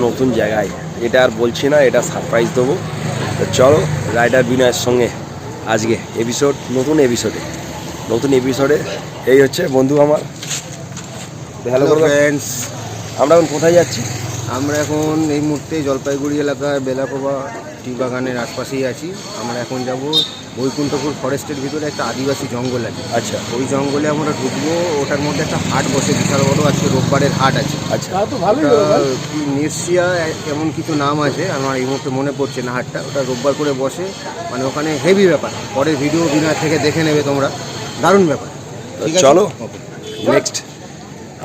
নতুন জায়গায়, এটা আর বলছি না, এটা সারপ্রাইজ দেবো। তো চলো রাইডার বিনয়ের সঙ্গে আজকে নতুন এপিসোডে এই হচ্ছে বন্ধু আমার। হ্যালো ফ্রেন্ডস, আমরা এখন কোথায় যাচ্ছি? আমরা এখন এই মুহূর্তে জলপাইগুড়ি এলাকার বেলাকোবা টি বাগানের আশপাশেই আছি। আমরা এখন যাব বৈকুণ্ঠপুর ফরেস্টের ভিতরে একটা আদিবাসী জঙ্গল আছে। আচ্ছা, ওই জঙ্গলে আমরা ঢুকবো। ওটার মধ্যে একটা হাট বসে, বিশাল বড়। আজকে রোববারের হাট আছে। আচ্ছা, কি নির্সিয়া এমন কিছু নাম আছে, আমার এই মুহূর্তে মনে পড়ছে না হাটটা। ওটা রোববার করে বসে, মানে ওখানে হেভি ব্যাপার। পরের ভিডিও বিনয় থেকে দেখে নেবে তোমরা, দারুণ ব্যাপার। চলো নেক্সট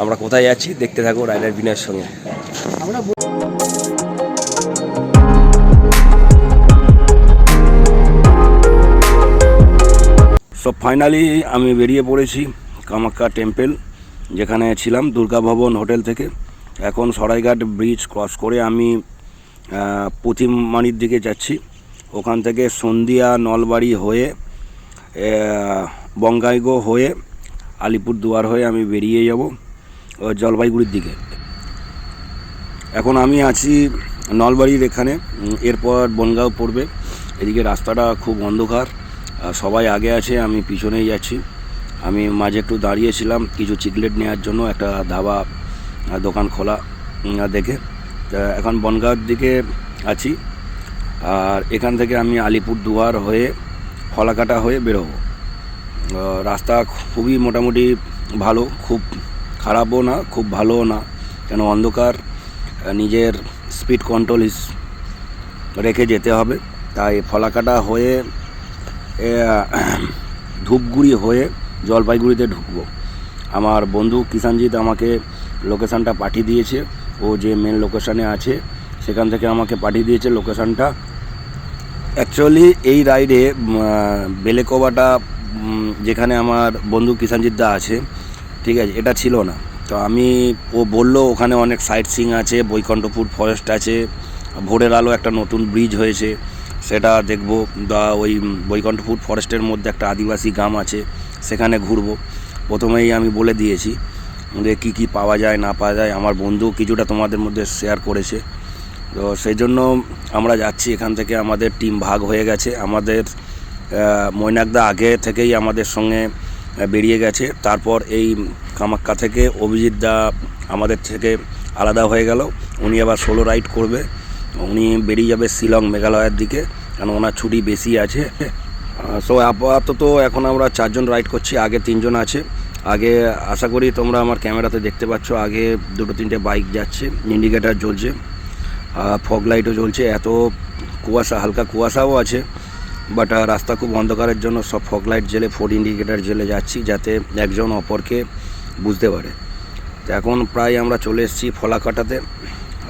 আমরা কোথায় যাচ্ছি দেখতে থাকো রাইডার বিনয়ের সঙ্গে। সব ফাইনালি আমি বেরিয়ে পড়েছি কামাখ্যা টেম্পল, যেখানে ছিলাম দুর্গা ভবন হোটেল থেকে। এখন সরাইঘাট ব্রিজ ক্রস করে আমি পুঁথিমারির দিকে যাচ্ছি। ওখান থেকে সন্ধিয়া নলবাড়ি হয়ে বঙ্গাইগো হয়ে আলিপুরদুয়ার হয়ে আমি বেরিয়ে যাব জলপাইগুড়ির দিকে। এখন আমি আছি নলবাড়ির এখানে, এরপর বনগাঁও পড়বে। এদিকে রাস্তাটা খুব অন্ধকার, সবাই আগে আছে, আমি পিছনেই যাচ্ছি। আমি মাঝে একটু দাঁড়িয়েছিলাম কিছু চিকলেট নেওয়ার জন্য, একটা ধাবা দোকান খোলা দেখে। এখন বনগাঁওর দিকে আছি, আর এখান থেকে আমি আলিপুরদুয়ার হয়ে ফলাকাটা হয়ে বেরোবো। রাস্তা খুবই মোটামুটি ভালো, খুব খারাপও না খুব ভালোও না, কেন অন্ধকার, নিজের স্পিড কন্ট্রোল রেখে যেতে হবে। তাই ফলাকাটা হয়ে ধূপগুড়ি হয়ে জলপাইগুড়িতে ঢুকবো। আমার বন্ধু কিষানজিৎ আমাকে লোকেশানটা পাঠিয়ে দিয়েছে, ও যে মেন লোকেশানে আছে সেখান থেকে আমাকে পাঠিয়ে দিয়েছে লোকেশানটা। অ্যাকচুয়ালি এই রাইডে বেলেকোবাটা যেখানে আমার বন্ধু কিষানজিৎ দা আছে, ঠিক আছে, এটা ছিল না। তো ও বললো ওখানে অনেক সাইট সিইং আছে, বৈকুণ্ঠপুর ফরেস্ট আছে, ভোরের আলো একটা নতুন ব্রিজ হয়েছে, সেটা দেখবো। ওই বৈকুণ্ঠপুর ফরেস্টের মধ্যে একটা আদিবাসী গ্রাম আছে, সেখানে ঘুরবো। প্রথমেই আমি বলে দিয়েছি যে কী কী পাওয়া যায় না পাওয়া যায়, আমার বন্ধু কিছুটা তোমাদের মধ্যে শেয়ার করেছে। তো সেই জন্য আমরা যাচ্ছি। এখান থেকে আমাদের টিম ভাগ হয়ে গেছে। আমাদের মৈনাকদা আগে থেকেই আমাদের সঙ্গে বেরিয়ে গেছে। তারপর এই কামাখ্যা থেকে অভিজিৎ দা আমাদের থেকে আলাদা হয়ে গেল, উনি আবার সোলো রাইড করবে। উনি বেরিয়ে যাবে শিলং মেঘালয়ের দিকে, কারণ ওনার ছুটি বেশি আছে। সো আপাতত এখন আমরা 4 জন রাইড করছি, আগে 3 জন আছে। আগে আশা করি তোমরা আমার ক্যামেরাতে দেখতে পাচ্ছ, আগে 2-3টে বাইক যাচ্ছে, ইন্ডিকেটার জ্বলছে, ফগ লাইটও জ্বলছে। এত কুয়াশা, হালকা কুয়াশাও আছে, বাট রাস্তা খুব অন্ধকারের জন্য সব ফগ লাইট জ্বেলে, ফোর ইন্ডিকেটার জ্বেলে যাচ্ছি, যাতে একজন অপরকে বুঝতে পারে। তো এখন প্রায় আমরা চলে এসেছি ফলাকাটাতে।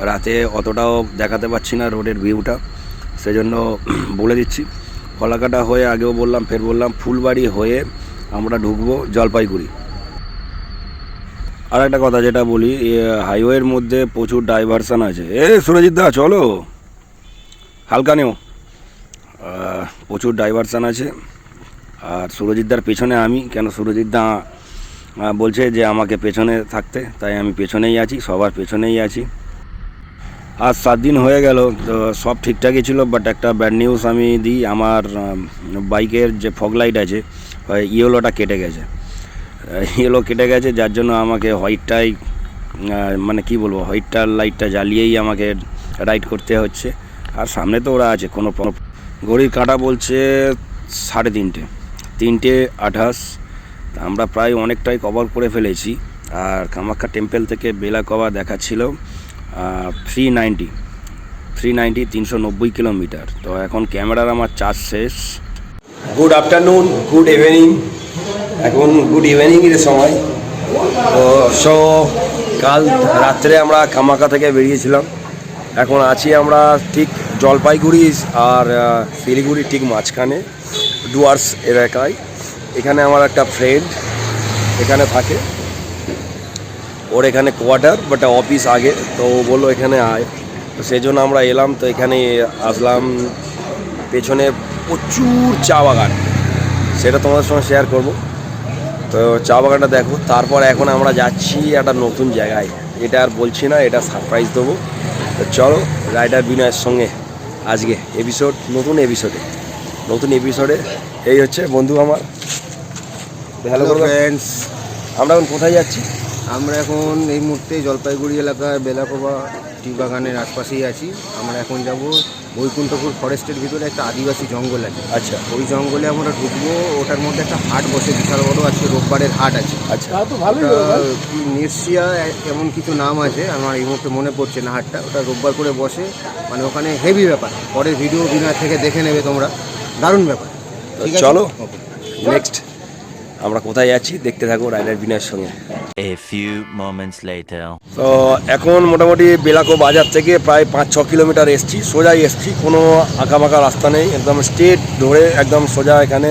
রাতে অতটাও দেখাতে পাচ্ছি না রোডের ভিউটা, সেজন্য বলে দিচ্ছি। ফলাকাটা হয়ে আগেও বললাম, ফের বললাম, ফুলবাড়ি হয়ে আমরা ঢুকবো জলপাইগুড়ি। আর একটা কথা যেটা বলি, হাইওয়ের মধ্যে প্রচুর ডাইভারশান আছে। সুরজিৎ দা চলো, হালকা নেও, প্রচুর ডাইভারশান আছে। আর সুরজিৎদার পেছনে আমি, কেন সুরজিৎ দা বলছে যে আমাকে পেছনে থাকতে, তাই আমি পেছনেই আছি, সবার পেছনেই আছি। আজ 7 দিন হয়ে গেল, তো সব ঠিকঠাকই ছিল, বাট একটা ব্যাড নিউজ আমি দিই। আমার বাইকের যে ফগ লাইট আছে, ইয়েলোটা কেটে গেছে। যার জন্য আমাকে হোয়াইটটাই, মানে কি বলবো, হোয়াইটটার লাইটটা জ্বালিয়েই আমাকে রাইড করতে হচ্ছে। আর সামনে তো ওরা আছে, কোনো ঘড়ির কাঁটা বলছে 3:30, আমরা প্রায় অনেকটাই কভার করে ফেলেছি। আর কামাখ্যা টেম্পল থেকে বেলাকোবা দেখাচ্ছিল 390 কিলোমিটার। তো এখন ক্যামেরার আমার চার্জ শেষ। গুড আফটারনুন, গুড ইভিনিং, এখন গুড ইভিনিংয়ের সময়। তো কাল রাত্রে আমরা কামাখ্যা থেকে বেরিয়েছিলাম, এখন আছি আমরা ঠিক জলপাইগুড়ি আর শিলিগুড়ি ঠিক মাঝখানে ডুয়ার্স এলাকায়। এখানে আমার একটা ফ্রেন্ড এখানে থাকে, ওর এখানে কোয়ার্টার, বাট অফিস আগে, তো ও বললো এখানে আয়, তো সেই জন্য আমরা এলাম। তো এখানে আসলাম, পেছনে প্রচুর চা বাগান, সেটা তোমাদের সঙ্গে শেয়ার করব। তো চা বাগানটা দেখো। তারপর এখন আমরা যাচ্ছি একটা নতুন জায়গায়, এটা আর বলছি না, এটা সারপ্রাইজ দেবো। তো চলো রাইডার বিনয়ের সঙ্গে আজকে নতুন এপিসোডে এই হচ্ছে বন্ধু আমার। হ্যালো ফ্রেন্ডস, আমরা এখন কোথায় যাচ্ছি? আমরা এখন এই মুহূর্তে জলপাইগুড়ি এলাকার বেলাকোবা টি বাগানের আশপাশেই আছি। আমরা এখন যাব বৈকুণ্ঠপুর ফরেস্টের ভিতরে একটা আদিবাসী জঙ্গল আছে। আচ্ছা ওই জঙ্গলে আমরা ঢুকবো। ওটার মধ্যে একটা হাট বসে, বিশাল বড়। আজকে রোববারের হাট আছে। আচ্ছা ওটা কি নির্সিয়া এমন কিছু নাম আছে, আমার এই মুহূর্তে মনে পড়ছে না হাটটা। ওটা রোববার করে বসে, মানে ওখানে হেভি ব্যাপার। পরে ভিডিও বিনা থেকে দেখে নেবে তোমরা, দারুণ ব্যাপার। ঠিক আছে, চলো নেক্সট আমরা কোথায় যাচ্ছি দেখতে থাকো রাইডার বিনয়ের সঙ্গে। A few moments later. তো এখন মোটামুটি বেলাকো বাজার থেকে প্রায় 5-6 কিলোমিটার এসছি, সোজাই এসছি, কোনো আঁকাবাঁকা রাস্তা নেই, একদম স্ট্রেট ধরে একদম সোজা। এখানে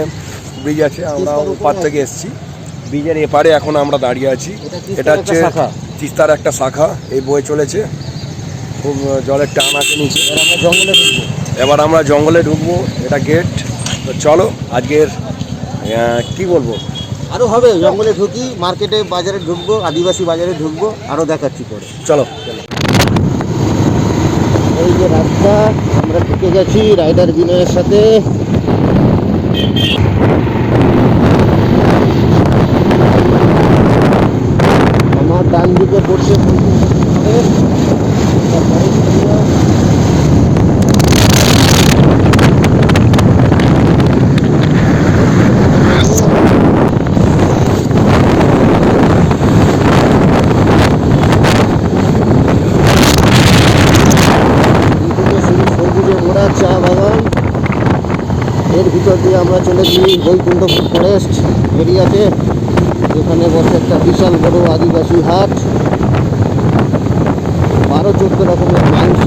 ব্রিজ আছে, আমরা ওপার থেকে এসছি, ব্রিজের এপারে এখন আমরা দাঁড়িয়ে আছি। এটা হচ্ছে তিস্তার একটা শাখা, এই বয়ে চলেছে, খুব জলের টান আছে নিচে। এবার আমরা জঙ্গলে ঢুকবো, এটা গেট। তো চলো আজকের কি বলবো, আরও হবে। জঙ্গলে ঢুকি, মার্কেটে বাজারে ঢুকবো, আদিবাসী বাজারে ঢুকবো, আরও দেখাচ্ছি পরে। চলো। এই যে রাস্তা, আমরা ঢুকে গেছি রাইডার বিনয়ের সাথে। আমার ডান দিকে পড়ছে চা বাগান। এর ভিতর দিয়ে আমরা চলেছি বৈকুণ্ঠপুর ফরেস্ট এরিয়াতে, যেখানে বসে একটা বিশাল বড় আদিবাসী হাট। 12-14 রকমের মাংস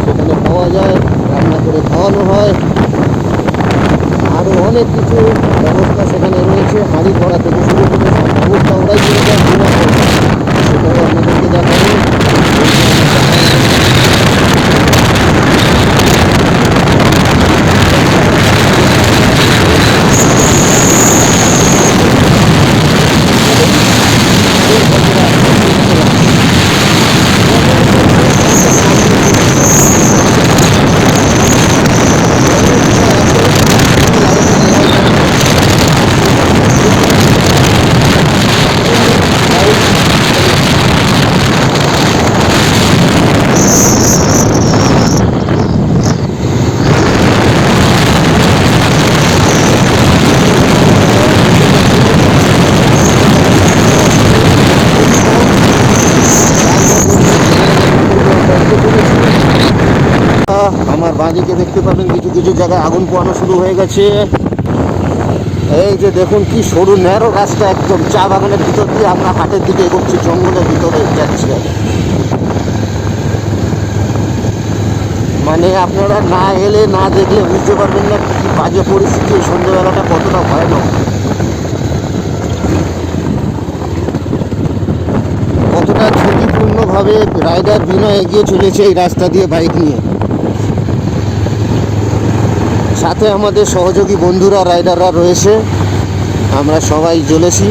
সেখানে পাওয়া যায়, রান্না করে খাওয়ানো হয়। আরও অনেক কিছু ব্যবস্থা সেখানে রয়েছে, হাঁড়ি করা থেকে শুরু করে সব ব্যবস্থা ওরাই করে দেয়। সেটাও আপনাদেরকে দেখাবো। আমার বাঁদিকে দেখতে পাবেন কিছু কিছু জায়গায় আগুন পোয়ানো শুরু হয়ে গেছে। এই যে দেখুন কি সরু ন্যারো রাস্তা, একদম চা বাগানের ভিতর দিয়ে আমরা হাটের দিকে এগোচ্ছি, জঙ্গলের ভিতরে যাচ্ছি। মানে আপনারা না এলে না দেখলে বুঝতে পারবেন না কি বাজে পরিস্থিতি, সন্ধ্যেবেলাটা কতটা ভয়ানক, কতটা ঝুঁকিপূর্ণভাবে রাইডার বিনয় এগিয়ে চলেছে এই রাস্তা দিয়ে বাইক নিয়ে। সাথে আমাদের সহযোগী বন্ধুরা রাইডাররা রয়েছে, আমরা সবাই চলেছি।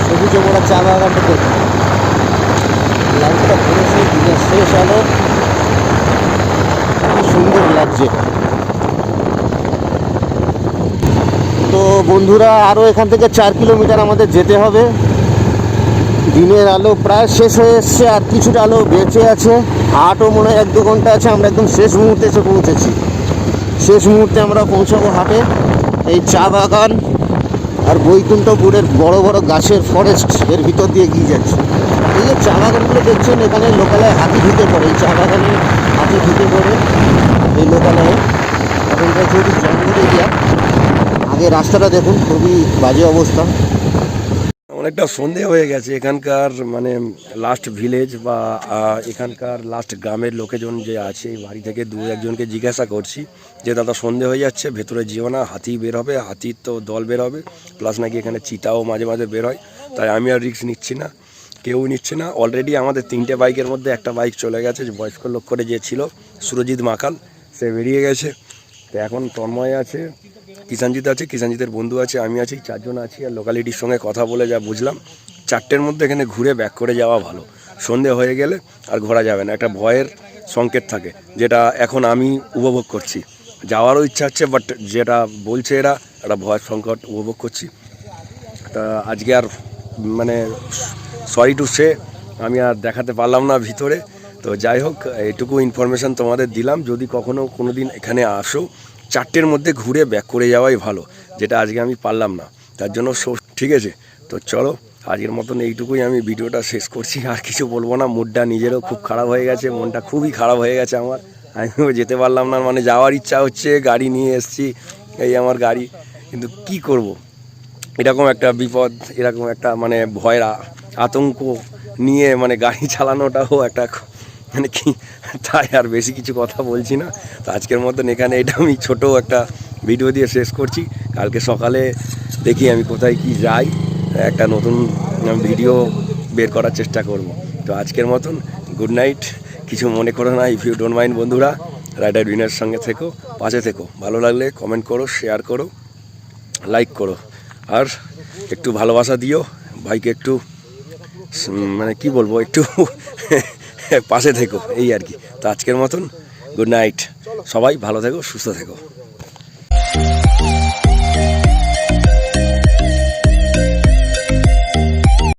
সবুজ মোড়া চা বাগানটা দেখুন, লাইটটা ঘুরেছে, দিনের শেষ আলো, খুব সুন্দর লাগছে। তো বন্ধুরা, আরও এখান থেকে 4 কিলোমিটার আমাদের যেতে হবে। দিনের আলো প্রায় শেষ হয়ে এসছে, আর কিছুটা আলো বেঁচে আছে। হাটও মনে হয় 1-2 ঘন্টা আছে। আমরা একদম শেষ মুহূর্তে এসে পৌঁছেছি। শেষ মুহূর্তে আমরা পৌঁছাবো হাটে। এই চা বাগান আর বৈকুণ্ঠপুরের বড় বড় গাছের ফরেস্ট এর ভিতর দিয়ে গিয়ে যাচ্ছে। এই যে চা বাগানগুলো দেখছেন, এখানে লোকালয়ে হাতি ঢুকে পড়ে। এই চা বাগানে হাতি ঢুকে পড়ে এই লোকালয়ে। এখনকার যেহেতু জঙ্গল এরিয়া, আগে রাস্তাটা দেখুন, খুবই বাজে অবস্থা। অনেকটা সন্ধে হয়ে গেছে। এখানকার মানে লাস্ট ভিলেজ বা এখানকার লাস্ট গ্রামের লোকেজন যে আছে, বাড়ি থেকে 2-1জনকে জিজ্ঞাসা করছি যে দাদা সন্ধে হয়ে যাচ্ছে, ভেতরে যেও না, হাতি বের হবে, হাতির তো দল বের হবে, প্লাস নাকি এখানে চিতাও মাঝে মাঝে বের হয়। তাই আমি আর রিস্ক নিচ্ছি না, কেউ নিচ্ছে না। অলরেডি আমাদের 3টে বাইকের মধ্যে একটা বাইক চলে গেছে, যে বয়স্ক লোক করে যে ছিল সুরজিৎ মাকাল, সে বেরিয়ে গেছে। তো এখন তন্ময় আছে, কিষানজিৎ আছে, কিষানজিতের বন্ধু আছে, আমি আছি, 4 জন আছি। আর লোকালিটির সঙ্গে কথা বলে যা বুঝলাম, 4টের মধ্যে এখানে ঘুরে ব্যাক করে যাওয়া ভালো। সন্ধে হয়ে গেলে আর ঘোরা যাবে না, একটা ভয়ের সংকেত থাকে, যেটা এখন আমি উপভোগ করছি। যাওয়ারও ইচ্ছা হচ্ছে, বাট যেটা বলছে এরা একটা ভয়ের সংকট উপভোগ করছি। তা আজকে আর মানে সরি টু সে আমি আর দেখাতে পারলাম না ভিতরে। তো যাই হোক, এইটুকু ইনফরমেশান তোমাদের দিলাম। যদি কখনও কোনো দিন এখানে আসো, 4টের মধ্যে ঘুরে ব্যাক করে যাওয়াই ভালো, যেটা আজকে আমি পারলাম না, তার জন্য ঠিক আছে। তো চলো, আজকের মতন এইটুকুই আমি ভিডিওটা শেষ করছি, আর কিছু বলবো না। মুডটা নিজেরও খুব খারাপ হয়ে গেছে, মনটা খুবই খারাপ হয়ে গেছে আমার। আমিও যেতে পারলাম না, মানে যাওয়ার ইচ্ছা হচ্ছে, গাড়ি নিয়ে এসেছি, এই আমার গাড়ি, কিন্তু কি করব, এরকম একটা বিপদ, এরকম একটা মানে ভয়ের আতঙ্ক নিয়ে মানে গাড়ি চালানোটাও একটা মানে কি, তাই আর বেশি কিছু কথা বলছি না। তো আজকের মতন এখানে এটা আমি ছোট একটা ভিডিও দিয়ে শেষ করছি। কালকে সকালে দেখি আমি কোথায় কি যাই, একটা নতুন ভিডিও বের করার চেষ্টা করব। তো আজকের মতন গুড নাইট। কিছু মনে করো না, ইফ ইউ ডোন্ট মাইন্ড বন্ধুরা, রাইডার উইনার সঙ্গে থেকো, পাশে থেকো। ভালো লাগলে কমেন্ট করো, শেয়ার করো, লাইক করো, আর একটু ভালোবাসা দিও ভাইকে, একটু মানে কি বলবো, একটু পাশে থেকো, এই আর কি। তো আজকের মতন গুড নাইট, সবাই ভালো থেকো, সুস্থ থেকো।